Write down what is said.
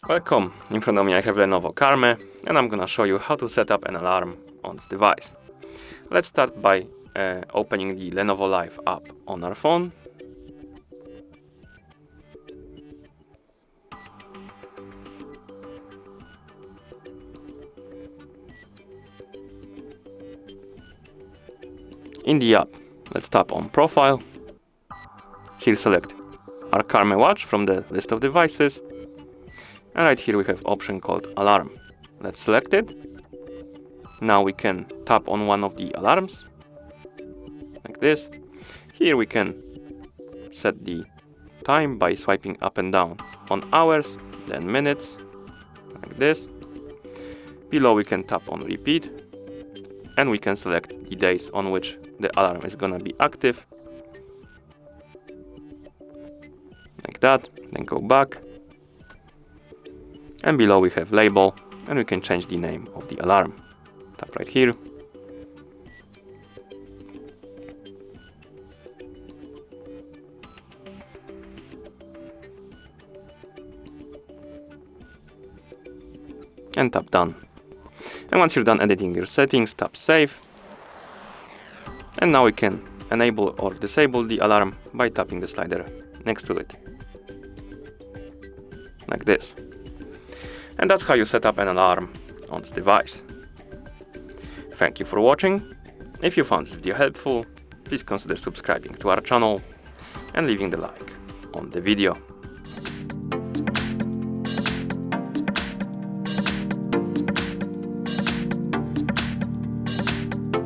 Welcome, in front of me I have Lenovo Carme and I'm gonna show you how to set up an alarm on this device. Let's start by opening the Lenovo Live app on our phone. In the app, let's tap on Profile. Here select our Carme watch from the list of devices. And right here we have option called Alarm. Let's select it. Now we can tap on one of the alarms, like this. Here we can set the time by swiping up and down on hours, then minutes, like this. Below we can tap on Repeat, and we can select the days on which the alarm is gonna be active, like that. Then go back, and below we have Label, and we can change the name of the alarm. Tap right here. And tap Done. And once you're done editing your settings, tap Save. And now we can enable or disable the alarm by tapping the slider next to it, like this. And that's how you set up an alarm on this device. Thank you for watching. If you found this video helpful, please consider subscribing to our channel and leaving the like on the video.